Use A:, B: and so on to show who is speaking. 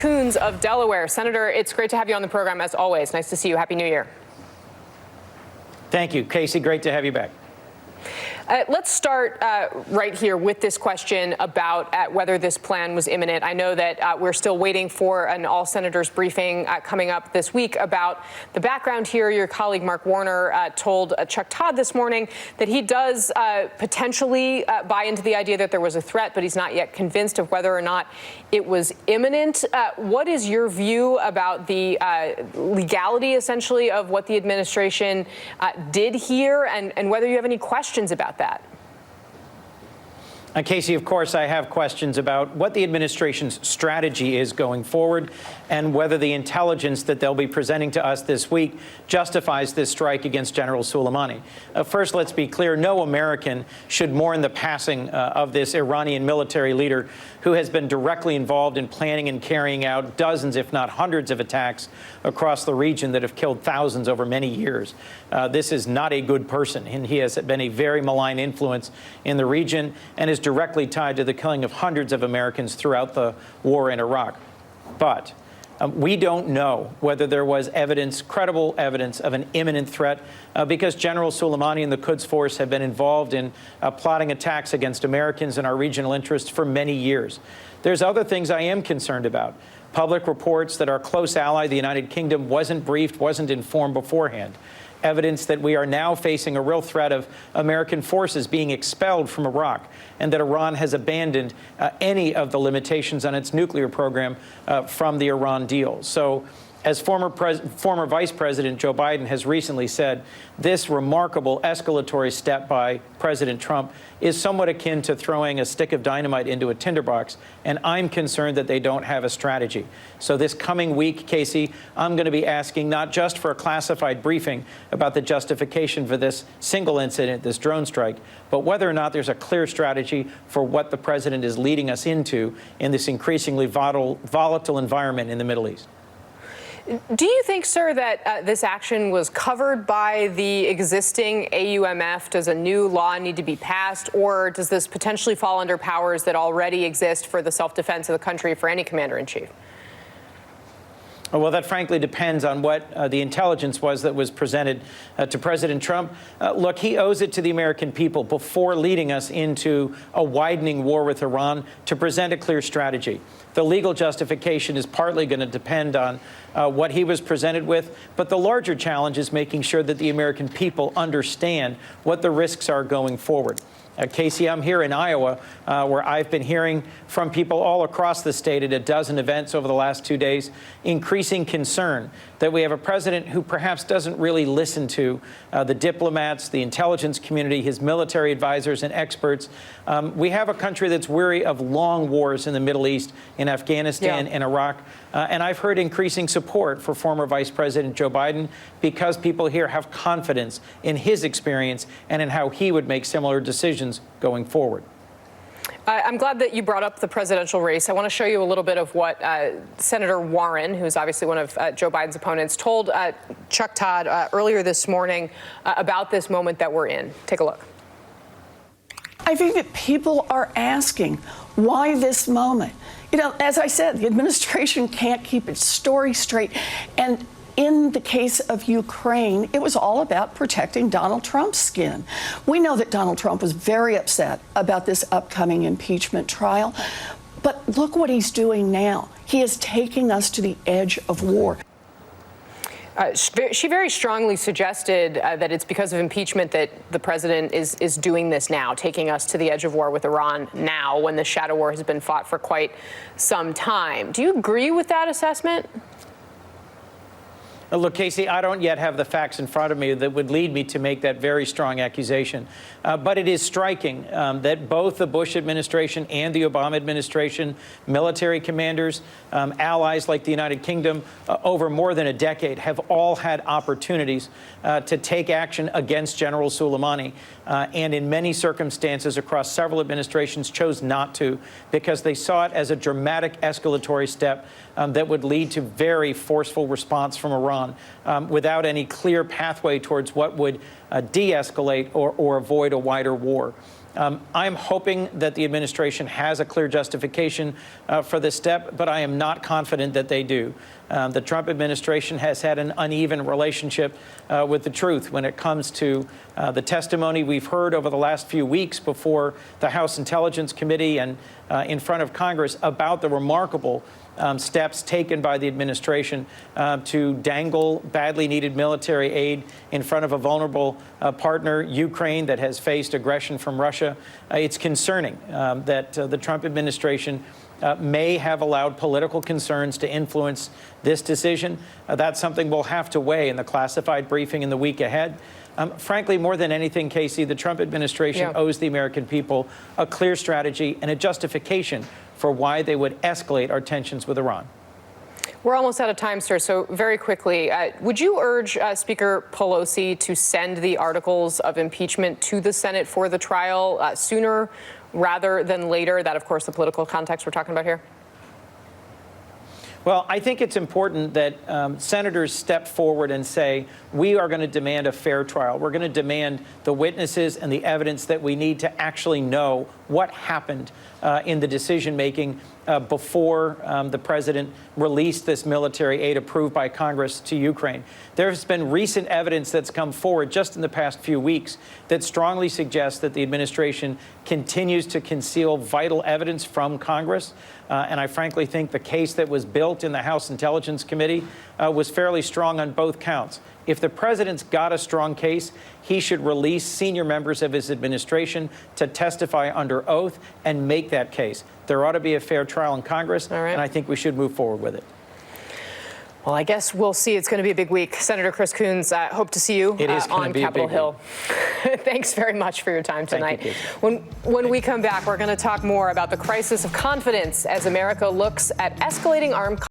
A: Coons of Delaware. Senator, it's great to have you on the program as always. Nice to see you. Happy New Year.
B: Thank you, Kasie. Great to have you back.
A: Let's start right here with this question about whether this plan was imminent. I know that we're still waiting for an all-senators briefing coming up this week about the background here. Your colleague Mark Warner told Chuck Todd this morning that he does potentially buy into the idea that there was a threat, but he's not yet convinced of whether or not it was imminent. What is your view about the legality, essentially, of what the administration did here, and whether you have any questions about that?
B: Kasie, of course, I have questions about what the administration's strategy is going forward and whether the intelligence that they'll be presenting to us this week justifies this strike against General Soleimani. First, let's be clear. No American should mourn the passing of this Iranian military leader who has been directly involved in planning and carrying out dozens, if not hundreds, of attacks across the region that have killed thousands over many years. This is not a good person, and he has been a very malign influence in the region and is directly tied to the killing of hundreds of Americans throughout the war in Iraq. But we don't know whether there was evidence, credible evidence, of an imminent threat because General Soleimani and the Quds Force have been involved in plotting attacks against Americans and our regional interests for many years. There's other things I am concerned about. Public reports that our close ally, the United Kingdom, wasn't briefed, wasn't informed beforehand. Evidence that we are now facing a real threat of American forces being expelled from Iraq, and that Iran has abandoned any of the limitations on its nuclear program from the Iran deal. So, as former Vice President Joe Biden has recently said, this remarkable escalatory step by President Trump is somewhat akin to throwing a stick of dynamite into a tinderbox, and I'm concerned that they don't have a strategy. So this coming week, Kasie, I'm going to be asking not just for a classified briefing about the justification for this single incident, this drone strike, but whether or not there's a clear strategy for what the president is leading us into in this increasingly volatile environment in the Middle East.
A: Do you think, sir, that this action was covered by the existing AUMF? Does a new law need to be passed, or does this potentially fall under powers that already exist for the self-defense of the country for any commander-in-chief?
B: Well, that frankly depends on what the intelligence was that was presented to President Trump. Look, he owes it to the American people before leading us into a widening war with Iran to present a clear strategy. The legal justification is partly going to depend on what he was presented with, but the larger challenge is making sure that the American people understand what the risks are going forward. Kasie, I'm here in Iowa, where I've been hearing from people all across the state at a dozen events over the last 2 days, increasing concern that we have a president who perhaps doesn't really listen to the diplomats, the intelligence community, his military advisors and experts. We have a country that's weary of long wars in the Middle East, in Afghanistan and Iraq. And I've heard increasing support for former Vice President Joe Biden because people here have confidence in his experience and in how he would make similar decisions going forward.
A: I'm glad that you brought up the presidential race. I want to show you a little bit of what Senator Warren, who's obviously one of Joe Biden's opponents, told Chuck Todd earlier this morning about this moment that we're in. Take a look.
C: I think that people are asking, why this moment? You know, as I said, the administration can't keep its story straight. And in the case of Ukraine, it was all about protecting Donald Trump's skin. We know that Donald Trump was very upset about this upcoming impeachment trial. But look what he's doing now. He is taking us to the edge of war.
A: She very strongly suggested that it's because of impeachment that the president is doing this now, taking us to the edge of war with Iran now, when the shadow war has been fought for quite some time. Do you agree with that assessment?
B: Look, Kasie, I don't yet have the facts in front of me that would lead me to make that very strong accusation. But it is striking that both the Bush administration and the Obama administration, military commanders, allies like the United Kingdom, over more than a decade, have all had opportunities to take action against General Soleimani. And in many circumstances across several administrations chose not to because they saw it as a dramatic escalatory step that would lead to very forceful response from Iran without any clear pathway towards what would de-escalate or avoid a wider war. I'm hoping that the administration has a clear justification for this step, but I am not confident that they do. The Trump administration has had an uneven relationship with the truth when it comes to the testimony we've heard over the last few weeks before the House Intelligence Committee and in front of Congress about the remarkable steps taken by the administration to dangle badly needed military aid in front of a vulnerable partner, Ukraine, that has faced aggression from Russia. It's concerning that the Trump administration may have allowed political concerns to influence this decision. That's something we'll have to weigh in the classified briefing in the week ahead. Frankly, more than anything, Kasie, the Trump administration owes the American people a clear strategy and a justification for why they would escalate our tensions with Iran.
A: We're almost out of time, sir, so very quickly, would you urge Speaker Pelosi to send the articles of impeachment to the Senate for the trial sooner rather than later? That, of course, the political context we're talking about here.
B: Well, I think it's important that senators step forward and say, we are going to demand a fair trial. We're going to demand the witnesses and the evidence that we need to actually know what happened in the decision-making before the president released this military aid approved by Congress to Ukraine. There's been recent evidence that's come forward just in the past few weeks that strongly suggests that the administration continues to conceal vital evidence from Congress. And I frankly think the case that was built in the House Intelligence Committee was fairly strong on both counts. If the president's got a strong case, he should release senior members of his administration to testify under oath and make that case. There ought to be a fair trial in Congress, and I think we should move forward with it.
A: Well, I guess we'll see. It's going to be a big week. Senator Chris Coons, hope to see you on Capitol Hill. Thanks very much for your time tonight. When we come back, we're going to talk more about the crisis of confidence as America looks at escalating armed